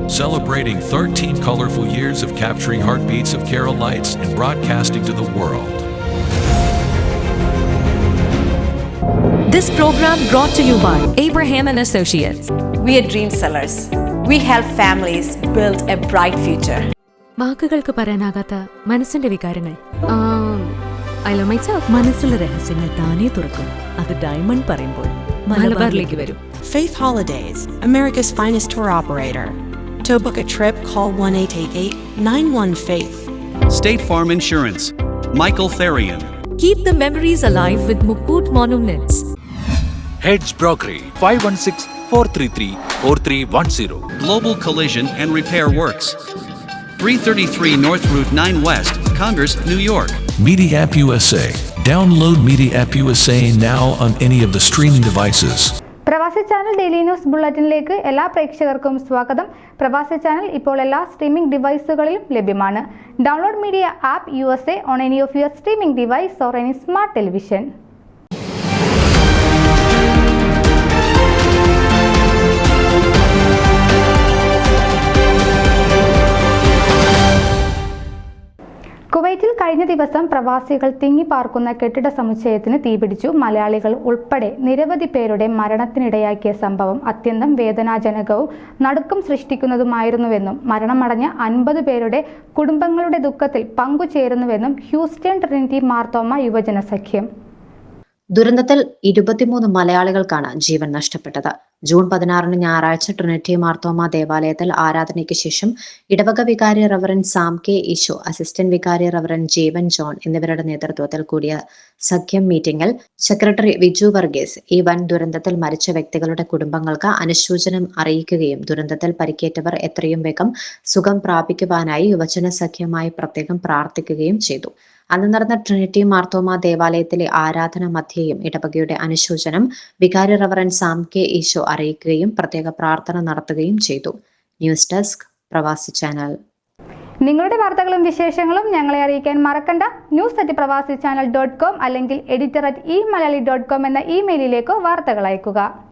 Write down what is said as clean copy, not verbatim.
celebrating 13 colorful years of capturing heartbeats of Carolites and broadcasting to the world. This program brought to you by Abraham and Associates. We are dream sellers. We help families build a bright future. വാക്കുകൾക്ക് പറയാനാകാത്ത മനസ്സിന്റെ വികാരങ്ങൾ. I love myself. മനസ്സിലെ രഹസ്യങ്ങൾ താനേ തുറക്കും. അത് diamond പറയുമ്പോൾ മലബാറിലേക്ക് വരും. Faith Holidays, America's finest tour operator. To book a trip, call 1-888-91-FAITH. State Farm Insurance, Michael Therian. Keep the memories alive with Mukut Monuments. Heads Brokery 516-433-4310. Global Collision and Repair Works, 333 North Route 9 West, Congress, New York. Media App USA. Download Media App USA now on any of the streaming devices. പ്രവാസി channel daily news ബുള്ളറ്റിനിലേക്ക് എല്ലാ പ്രേക്ഷകർക്കും സ്വാഗതം. പ്രവാസി channel ഇപ്പോൾ എല്ലാ streaming ഡിവൈസുകളിലും ലഭ്യമാണ്. Download media app USA on any of your streaming device or any smart television. കുവൈറ്റിൽ കഴിഞ്ഞ ദിവസം പ്രവാസികൾ തിങ്ങിപ്പാർക്കുന്ന കെട്ടിട സമുച്ചയത്തിന് തീപിടിച്ചു. മലയാളികൾ ഉൾപ്പെടെ നിരവധി പേരുടെ മരണത്തിനിടയാക്കിയ സംഭവം അത്യന്തം വേദനാജനകവും നടുക്കം സൃഷ്ടിക്കുന്നതുമായിരുന്നുവെന്നും മരണമടഞ്ഞ 50 പേരുടെ കുടുംബങ്ങളുടെ ദുഃഖത്തിൽ പങ്കുചേരുന്നുവെന്നും ഹ്യൂസ്റ്റൺ ട്രിനിറ്റി മാർത്തോമ യുവജന സഖ്യം. ദുരന്തത്തിൽ 23 മലയാളികൾക്കാണ് ജീവൻ നഷ്ടപ്പെട്ടത്. ജൂൺ 16 ഞായറാഴ്ച ട്രിനിറ്റി മാർത്തോമ ദേവാലയത്തിൽ ആരാധനയ്ക്ക് ശേഷം ഇടവക വികാരി reverend Sam K Eesho, assistant വികാരി റവറൻ ജീവൻ ജോൺ എന്നിവരുടെ നേതൃത്വത്തിൽ കൂടിയ സഖ്യം മീറ്റിംഗിൽ സെക്രട്ടറി വിജു വർഗീസ് ഈ വൻ ദുരന്തത്തിൽ മരിച്ച വ്യക്തികളുടെ കുടുംബങ്ങൾക്ക് അനുശോചനം അറിയിക്കുകയും ദുരന്തത്തിൽ പരിക്കേറ്റവർ എത്രയും വേഗം സുഖം പ്രാപിക്കുവാനായി യുവജന സഖ്യമായി പ്രത്യേകം പ്രാർത്ഥിക്കുകയും ചെയ്തു. അന്ന് നടന്ന ട്രിനിറ്റി മാർത്തോമ ദേവാലയത്തിലെ ആരാധന മധ്യേയും ഇടവകയുടെ അനുശോചനം വികാരി റവറൻ സാം കെ ഈശോ അറിയിക്കുകയും പ്രത്യേക പ്രാർത്ഥന നടത്തുകയും ചെയ്തു. ന്യൂസ് ഡെസ്ക് പ്രവാസി ചാനൽ. നിങ്ങളുടെ വാർത്തകളും വിശേഷങ്ങളും ഞങ്ങളെ അറിയിക്കാൻ മറക്കണ്ട. news@pravasichannel.com അല്ലെങ്കിൽ editor@eMalayali.com എന്ന ഇമെയിലിലേക്കോ വാർത്തകൾ അയക്കുക.